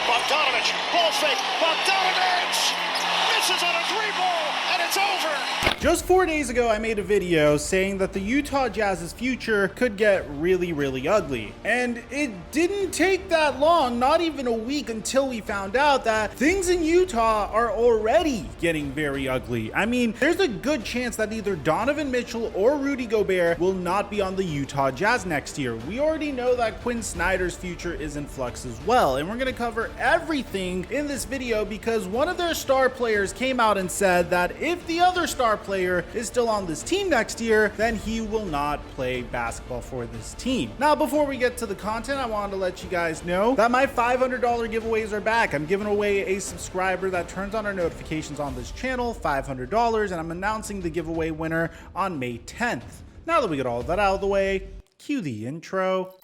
Bogdanovich, ball fake, Bogdanovich misses on a three-ball, and it's over. Just 4 days ago, I made a video saying that the Utah Jazz's future could get really ugly. And it didn't take that long, not even a week, until we found out that things in Utah are already getting very ugly. I mean, there's a good chance that either Donovan Mitchell or Rudy Gobert will not be on the Utah Jazz next year. We already know that Quinn Snyder's future is in flux as well. And we're gonna cover everything in this video because one of their star players came out and said that if the other star player is still on this team next year, then he will not play basketball for this team. Now, before we get to the content, I wanted to let you guys know that my $500 giveaways are back. I'm giving away a subscriber that turns on our notifications on this channel, $500, and I'm announcing the giveaway winner on May 10th. Now that we get all of that out of the way, cue the intro.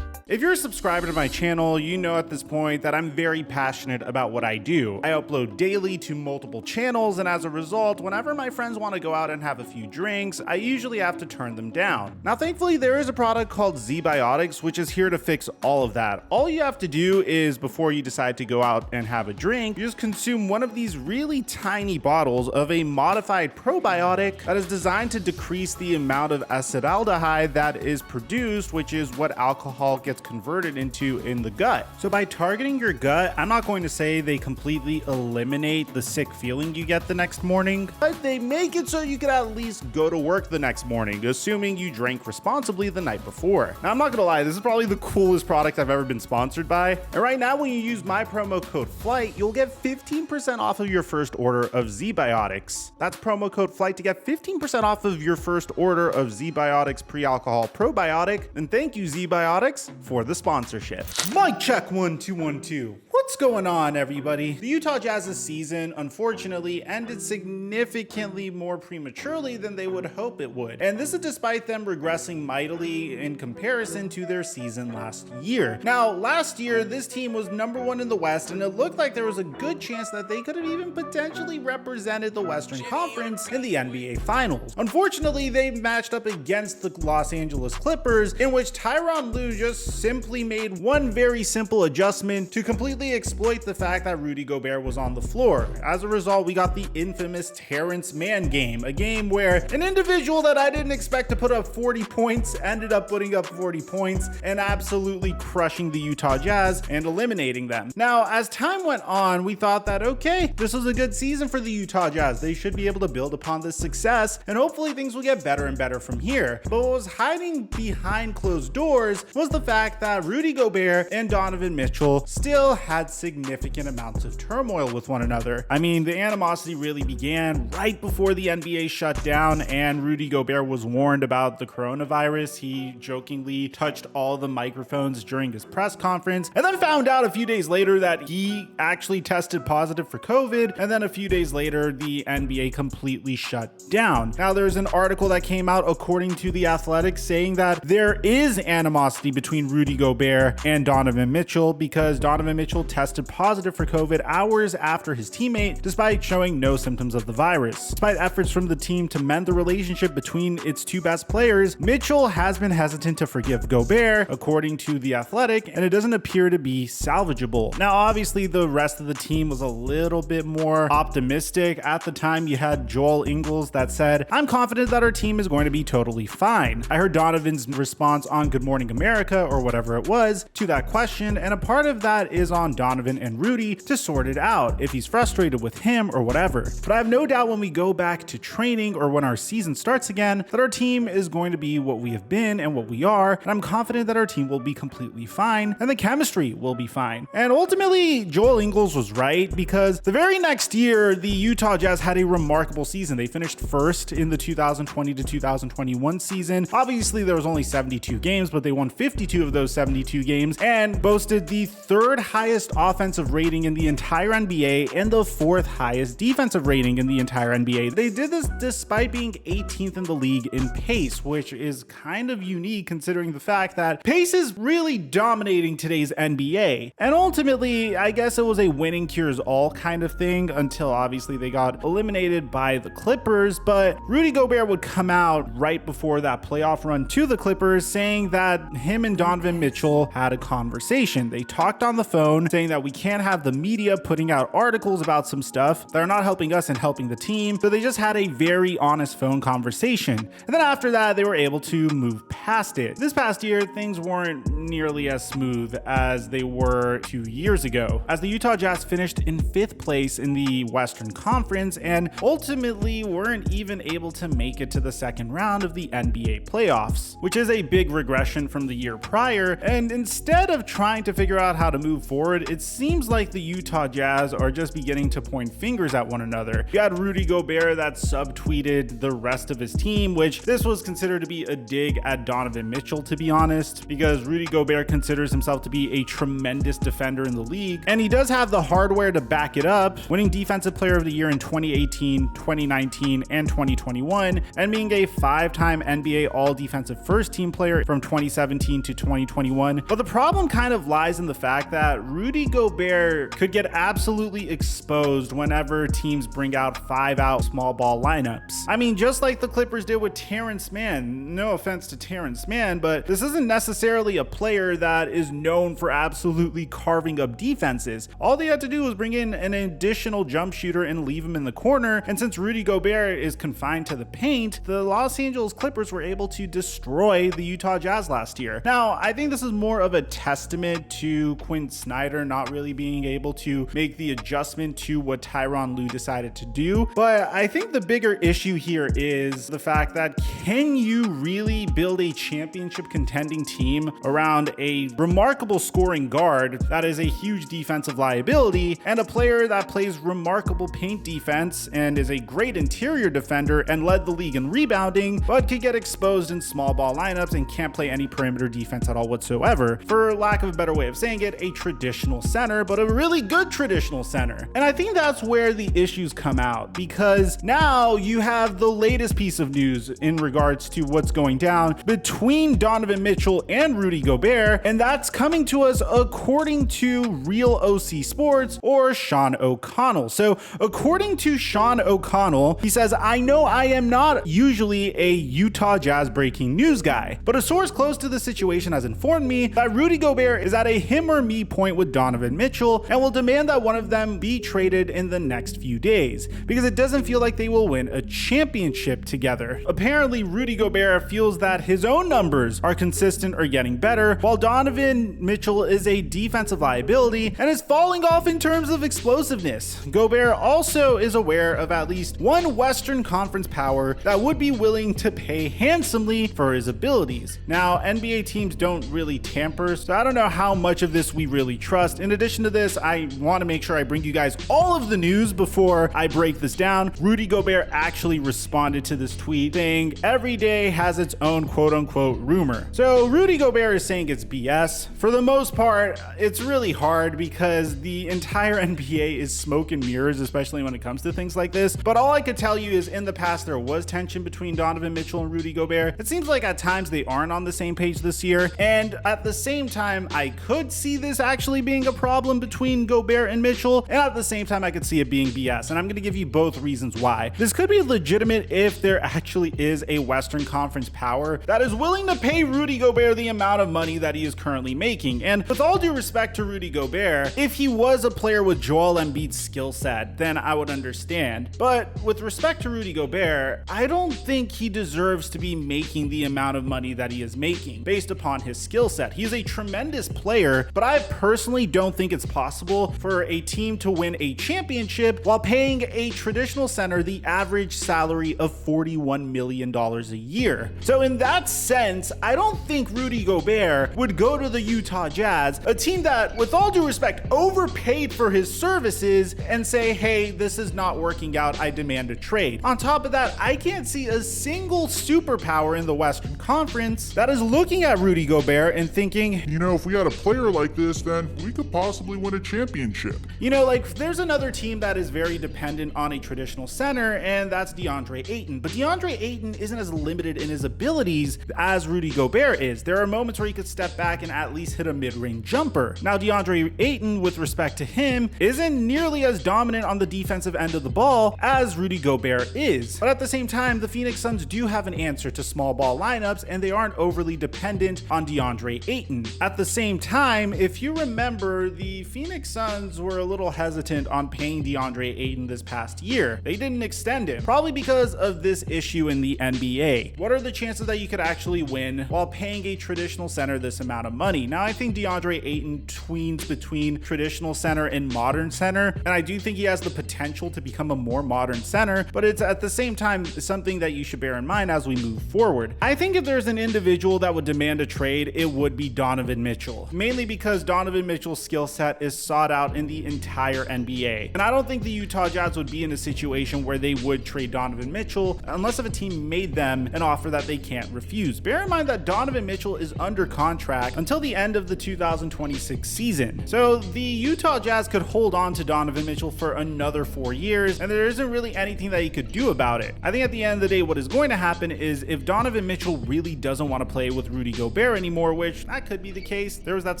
If you're a subscriber to my channel, you know at this point that I'm very passionate about what I do. I upload daily to multiple channels, and as a result, whenever my friends want to go out and have a few drinks, I usually have to turn them down. Now, thankfully, there is a product called ZBiotics, which is here to fix all of that. All you have to do is, before you decide to go out and have a drink, you just consume one of these really tiny bottles of a modified probiotic that is designed to decrease the amount of acetaldehyde that is produced, which is what alcohol gets converted into in the gut. So by targeting your gut, I'm not going to say they completely eliminate the sick feeling you get the next morning, but they make it so you can at least go to work the next morning, assuming you drank responsibly the night before. Now, I'm not gonna lie, this is probably the coolest product I've ever been sponsored by. And right now, when you use my promo code FLIGHT, you'll get 15% off of your first order of ZBiotics. That's promo code FLIGHT to get 15% off of your first order of ZBiotics pre-alcohol probiotic. And thank you, ZBiotics, for the sponsorship. Mic check 1 2 1 2. What's going on, everybody? The Utah Jazz's season unfortunately ended significantly more prematurely than they would hope it would. And this is despite them regressing mightily in comparison to their season last year. Now, last year, this team was #1 in the West, and it looked like there was a good chance that they could have even potentially represented the Western Conference in the NBA Finals. Unfortunately, they matched up against the Los Angeles Clippers, in which Tyronn Lue just simply made one very simple adjustment to completely exploit the fact that Rudy Gobert was on the floor. As a result, we got the infamous Terrence Mann game, a game where an individual that I didn't expect to put up 40 points ended up putting up 40 points and absolutely crushing the Utah Jazz and eliminating them. Now, as time went on, we thought that, okay, this was a good season for the Utah Jazz. They should be able to build upon this success, and hopefully things will get better and better from here. But what was hiding behind closed doors was the fact that Rudy Gobert and Donovan Mitchell still had significant amounts of turmoil with one another. I mean, the animosity really began right before the NBA shut down and Rudy Gobert was warned about the coronavirus. He jokingly touched all the microphones during his press conference and then found out a few days later that he actually tested positive for COVID. And then a few days later, the NBA completely shut down. Now, there's an article that came out according to The Athletic saying that there is animosity between Rudy Gobert and Donovan Mitchell because Donovan Mitchell tested positive for COVID hours after his teammate, despite showing no symptoms of the virus. Despite efforts from the team to mend the relationship between its two best players, Mitchell has been hesitant to forgive Gobert, according to The Athletic, and it doesn't appear to be salvageable. Now, obviously, the rest of the team was a little bit more optimistic. At the time, you had Joel Ingles that said, "I'm confident that our team is going to be totally fine." I heard Donovan's response on Good Morning America, or whatever it was, to that question, and a part of that is on Donovan and Rudy to sort it out if he's frustrated with him or whatever. But I have no doubt when we go back to training or when our season starts again that our team is going to be what we have been and what we are, and I'm confident that our team will be completely fine and the chemistry will be fine. And ultimately, Joel Ingles was right because the very next year, the Utah Jazz had a remarkable season. They finished first in the 2020 to 2021 season. Obviously, there was only 72 games, but they won 52 of those 72 games and boasted the third highest offensive rating in the entire NBA and the 4th highest defensive rating in the entire NBA. They did this despite being 18th in the league in pace, which is kind of unique considering the fact that pace is really dominating today's NBA. And ultimately, I guess it was a winning cures all kind of thing until obviously they got eliminated by the Clippers. But Rudy Gobert would come out right before that playoff run to the Clippers saying that him and Donovan Mitchell had a conversation. They talked on the phone saying that we can't have the media putting out articles about some stuff that are not helping us and helping the team. So they just had a very honest phone conversation. And then after that, they were able to move past it. This past year, things weren't nearly as smooth as they were 2 years ago, as the Utah Jazz finished in 5th place in the Western Conference and ultimately weren't even able to make it to the second round of the NBA playoffs, which is a big regression from the year prior. And instead of trying to figure out how to move forward, it seems like the Utah Jazz are just beginning to point fingers at one another. You had Rudy Gobert that subtweeted the rest of his team, which this was considered to be a dig at Donovan Mitchell, to be honest, because Rudy Gobert considers himself to be a tremendous defender in the league, and he does have the hardware to back it up, winning Defensive Player of the Year in 2018, 2019, and 2021, and being a 5-time NBA All-Defensive First Team player from 2017 to 2021. But the problem kind of lies in the fact that Rudy Gobert could get absolutely exposed whenever teams bring out 5-out small ball lineups. I mean, just like the Clippers did with Terrence Mann. No offense to Terrence Mann, but this isn't necessarily a player that is known for absolutely carving up defenses. All they had to do was bring in an additional jump shooter and leave him in the corner. And since Rudy Gobert is confined to the paint, the Los Angeles Clippers were able to destroy the Utah Jazz last year. Now, I think this is more of a testament to Quinn Snyder not really being able to make the adjustment to what Tyronn Lue decided to do. But I think the bigger issue here is the fact that can you really build a championship contending team around a remarkable scoring guard that is a huge defensive liability and a player that plays remarkable paint defense and is a great interior defender and led the league in rebounding, but could get exposed in small ball lineups and can't play any perimeter defense at all whatsoever? For lack of a better way of saying it, a traditional center, but a really good traditional center. And I think that's where the issues come out, because now you have the latest piece of news in regards to what's going down between Donovan Mitchell and Rudy Gobert, and that's coming to us according to Real OC Sports or Sean O'Connell. So according to Sean O'Connell, he says, "I know I am not usually a Utah Jazz breaking news guy, but a source close to the situation has informed me that Rudy Gobert is at a him or me point with Donovan Mitchell and will demand that one of them be traded in the next few days because it doesn't feel like they will win a championship together." Apparently, Rudy Gobert feels that his own numbers are consistent or getting better, while Donovan Mitchell is a defensive liability and is falling off in terms of explosiveness. Gobert also is aware of at least one Western Conference power that would be willing to pay handsomely for his abilities. Now, NBA teams don't really tamper, so I don't know how much of this we really trust. In addition to this, I want to make sure I bring you guys all of the news before I break this down. Rudy Gobert actually responded to this tweet saying every day has its own quote-unquote rumor. So Rudy Gobert is saying it's BS. For the most part, it's really hard because the entire NBA is smoke and mirrors, especially when it comes to things like this. But all I could tell you is in the past there was tension between Donovan Mitchell and Rudy Gobert. It seems like at times they aren't on the same page this year, and at the same time I could see this actually being a problem between Gobert and Mitchell, and at the same time I could see it being BS, and I'm going to give you both reasons why. This could be legitimate if there actually is a Western Conference power that is willing to pay Rudy Gobert the amount of money that he is currently making. And with all due respect to Rudy Gobert, if he was a player with Joel Embiid's skill set, then I would understand. But with respect to Rudy Gobert, I don't think he deserves to be making the amount of money that he is making based upon his skill set. He is a tremendous player, but I personally don't think it's possible for a team to win a championship while paying a traditional center the average salary of $41 million a year. So in that sense, I don't think Rudy Gobert would go to the Utah Jazz, a team that, with all due respect, overpaid for his services, and say, hey, this is not working out, I demand a trade. On top of that, I can't see a single superpower in the Western Conference that is looking at Rudy Gobert and thinking, you know, if we had a player like this, then we could could possibly win a championship. You know, like, there's another team that is very dependent on a traditional center, and that's DeAndre Ayton. But DeAndre Ayton isn't as limited in his abilities as Rudy Gobert is. There are moments where he could step back and at least hit a mid-range jumper. Now, DeAndre Ayton, with respect to him, isn't nearly as dominant on the defensive end of the ball as Rudy Gobert is. But at the same time, the Phoenix Suns do have an answer to small ball lineups, and they aren't overly dependent on DeAndre Ayton. At the same time, if you remember, the Phoenix Suns were a little hesitant on paying DeAndre Ayton this past year. They didn't extend him, probably because of this issue in the NBA. What are the chances that you could actually win while paying a traditional center this amount of money? Now, I think DeAndre Ayton tweens between traditional center and modern center, and I do think he has the potential to become a more modern center, but it's at the same time something that you should bear in mind as we move forward. I think if there's an individual that would demand a trade, it would be Donovan Mitchell, mainly because Donovan Mitchell's skill set is sought out in the entire NBA. And I don't think the Utah Jazz would be in a situation where they would trade Donovan Mitchell unless if a team made them an offer that they can't refuse. Bear in mind that Donovan Mitchell is under contract until the end of the 2026 season. So the Utah Jazz could hold on to Donovan Mitchell for another 4 years, and there isn't really anything that he could do about it. I think at the end of the day, what is going to happen is if Donovan Mitchell really doesn't want to play with Rudy Gobert anymore, which that could be the case. There was that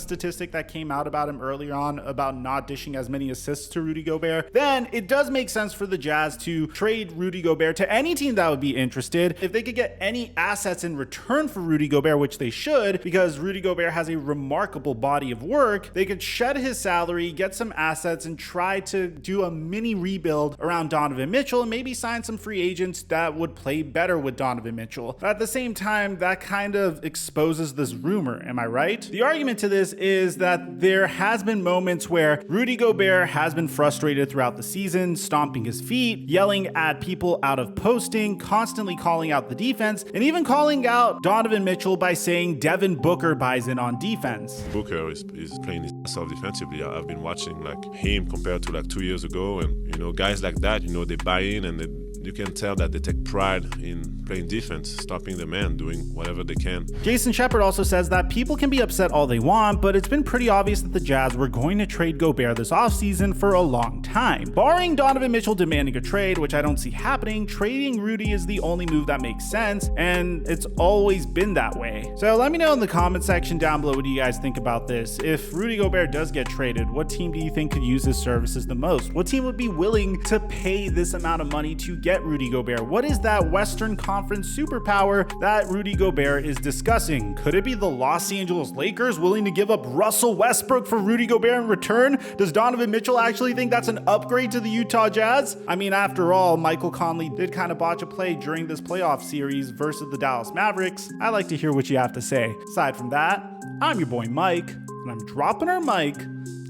statistic that came out about him earlier on about not dishing as many assists to Rudy Gobert. Then it does make sense for the Jazz to trade Rudy Gobert to any team that would be interested. If they could get any assets in return for Rudy Gobert, which they should, because Rudy Gobert has a remarkable body of work, they could shed his salary, get some assets, and try to do a mini rebuild around Donovan Mitchell and maybe sign some free agents that would play better with Donovan Mitchell. But at the same time, that kind of exposes this rumor, am I right? The argument to this is that there has been moments where Rudy Gobert has been frustrated throughout the season, stomping his feet, yelling at people out of posting, constantly calling out the defense, and even calling out Donovan Mitchell by saying Devin Booker buys in on defense. Booker is playing his ass off defensively. I've been watching like him compared to like 2 years ago, and guys like that, they buy in, and you can tell that they take pride in playing defense, stopping the man, doing whatever they can. Jason Shepard also says that people can be upset all they want, but it's been pretty obvious that the Jazz were going to trade Gobert this offseason for a long time. Barring Donovan Mitchell demanding a trade, which I don't see happening, trading Rudy is the only move that makes sense, and it's always been that way. So let me know in the comment section down below what do you guys think about this. If Rudy Gobert does get traded, what team do you think could use his services the most? What team would be willing to pay this amount of money to get Rudy Gobert? What is that Western Conference superpower that Rudy Gobert is discussing? Could it be the Los Angeles Lakers willing to give up Russell Westbrook for Rudy Gobert in return? Does Donovan Mitchell actually think that's an upgrade to the Utah Jazz? I mean, after all, Michael Conley did kind of botch a play during this playoff series versus the Dallas Mavericks. I'd like to hear what you have to say. Aside from that, I'm your boy Mike, and I'm dropping our mic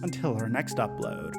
until our next upload.